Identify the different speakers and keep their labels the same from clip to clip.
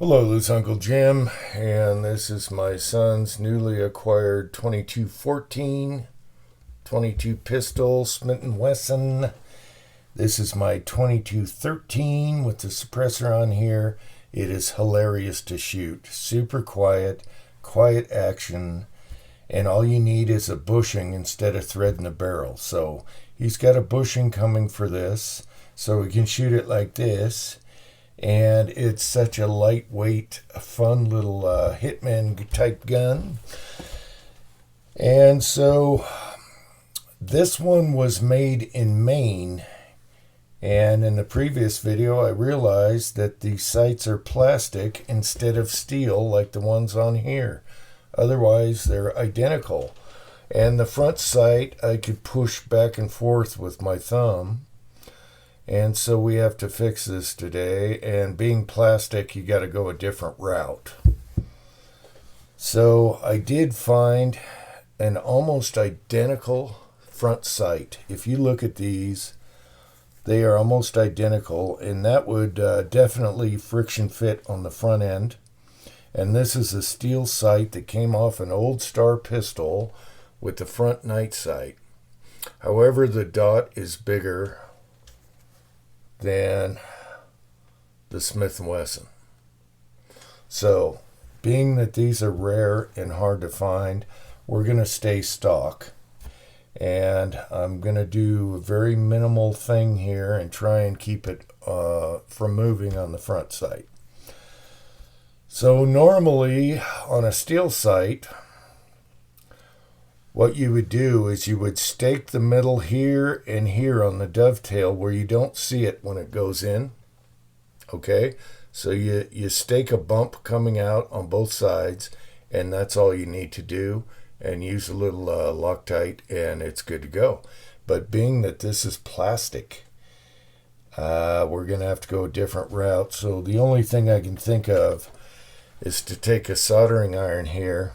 Speaker 1: Hello, this is Uncle Jim, and this is my son's newly acquired 2214 22 pistol Smith & Wesson. This is my 2213 with the suppressor on here. It is hilarious to shoot. Super quiet, quiet action, and all you need is a bushing instead of threading the barrel. So he's got a bushing coming for this, so we can shoot it like this. And it's such a lightweight, fun little hitman type gun. And so this one was made in Maine. And in the previous video, I realized that the sights are plastic instead of steel like the ones on here. Otherwise, they're identical. And the front sight, I could push back and forth with my thumb. And so we have to fix this today. And being plastic, you got to go a different route. So I did find an almost identical front sight. If you look at these, they are almost identical. And that would definitely friction fit on the front end. And this is a steel sight that came off an old Star pistol with the front night sight. However, the dot is bigger than the Smith & Wesson. So, being that these are rare and hard to find, we're going to stay stock. And I'm going to do a very minimal thing here and try and keep it from moving on the front sight. So normally on a steel sight, what you would do is you would stake the middle here and here on the dovetail where you don't see it when it goes in. Okay, so you stake a bump coming out on both sides, and that's all you need to do, and use a little Loctite, and it's good to go. But being that this is plastic, we're going to have to go a different route. So the only thing I can think of is to take a soldering iron here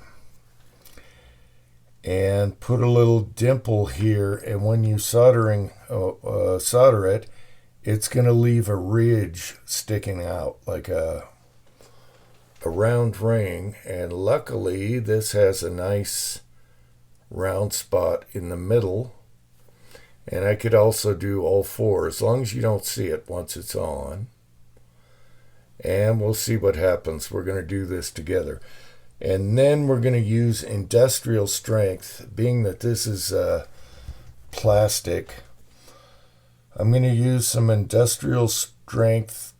Speaker 1: and put a little dimple here, and when you solder it, it's going to leave a ridge sticking out like a round ring. And luckily this has a nice round spot in the middle, and I could also do all four as long as you don't see it once it's on. And we'll see what happens. We're going to do this together. And then we're going to use industrial strength. Being that this is plastic, I'm going to use some industrial strength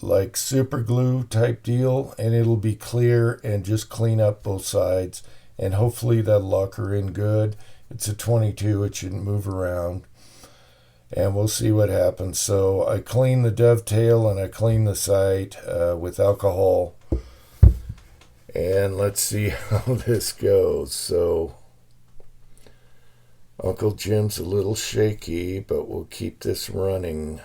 Speaker 1: like super glue type deal, and it'll be clear and just clean up both sides, and hopefully that'll lock her in good. It's a 22, it shouldn't move around, and we'll see what happens. So I clean the dovetail and I clean the sight with alcohol. And let's see how this goes. So Uncle Jim's a little shaky, but we'll keep this running.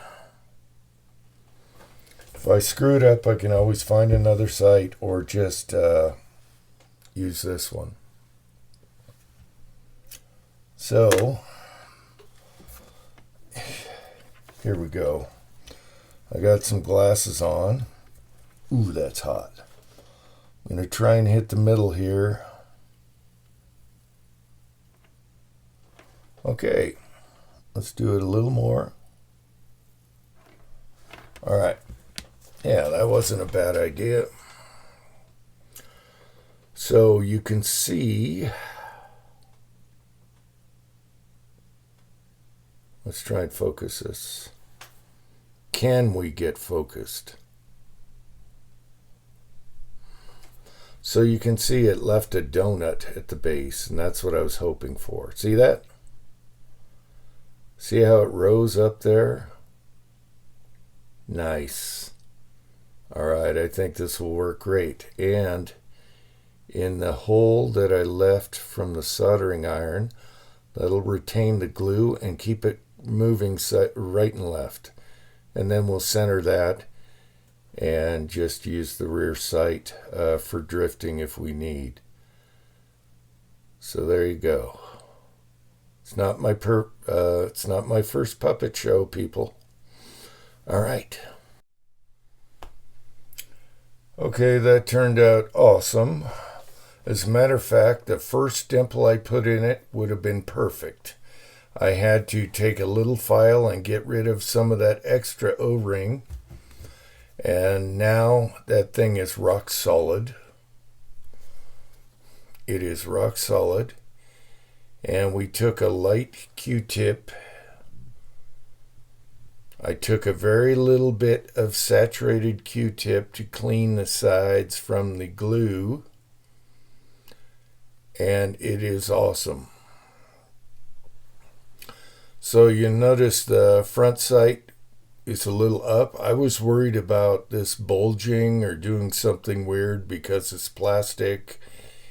Speaker 1: If I screw it up, I can always find another sight or just use this one. So here we go. I got some glasses on. Ooh, that's hot. I'm going to try and hit the middle here. Okay, let's do it a little more. All right. Yeah, that wasn't a bad idea. So you can see. Let's try and focus this. Can we get focused? So you can see it left a donut at the base, and that's what I was hoping for. See that? See how it rose up there? Nice. All right, I think this will work great. And in the hole that I left from the soldering iron, that'll retain the glue and keep it moving right and left. And then we'll center that and just use the rear sight for drifting if we need. So there you go. It's not my first puppet show, people. All right. Okay, that turned out awesome. As a matter of fact, the first dimple I put in it would have been perfect. I had to take a little file and get rid of some of that extra O-ring. And now that thing is rock solid. It is rock solid. And we took a light Q-tip. I took a very little bit of saturated Q-tip to clean the sides from the glue. And it is awesome. So you notice the front sight is a little up. I was worried about this bulging or doing something weird because it's plastic,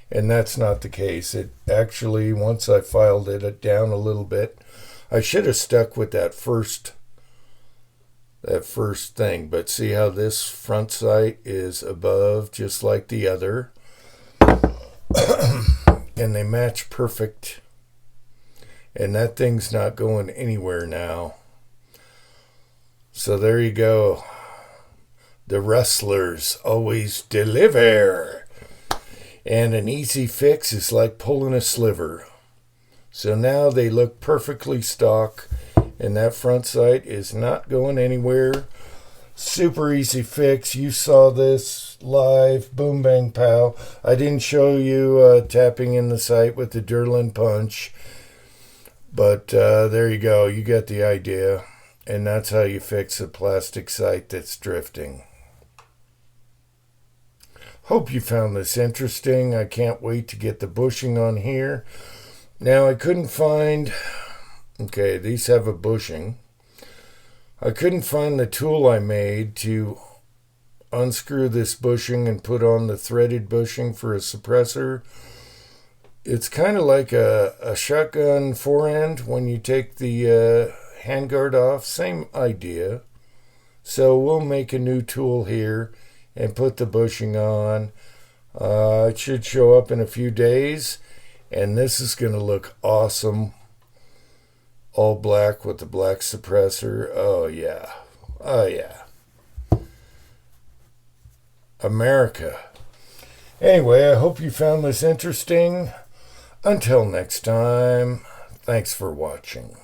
Speaker 1: and that's not the case. It actually, once I filed it down a little bit, I should have stuck with that first thing, but see how this front sight is above just like the other, and they match perfect. And that thing's not going anywhere now. So there you go. The Rustlers always deliver. And an easy fix is like pulling a sliver. So now they look perfectly stock. And that front sight is not going anywhere. Super easy fix. You saw this live. Boom, bang, pow. I didn't show you tapping in the sight with the Derlin punch. But there you go. You got the idea. And that's how you fix a plastic sight that's drifting. Hope you found this interesting. I can't wait to get the bushing on here. Now I couldn't find... Okay, these have a bushing. I couldn't find the tool I made to unscrew this bushing and put on the threaded bushing for a suppressor. It's kind of like a shotgun forend when you take the handguard off. Same idea. So we'll make a new tool here and put the bushing on. It should show up in a few days. And this is going to look awesome. All black with the black suppressor. Oh, yeah. Oh, yeah. America. Anyway, I hope you found this interesting. Until next time, thanks for watching.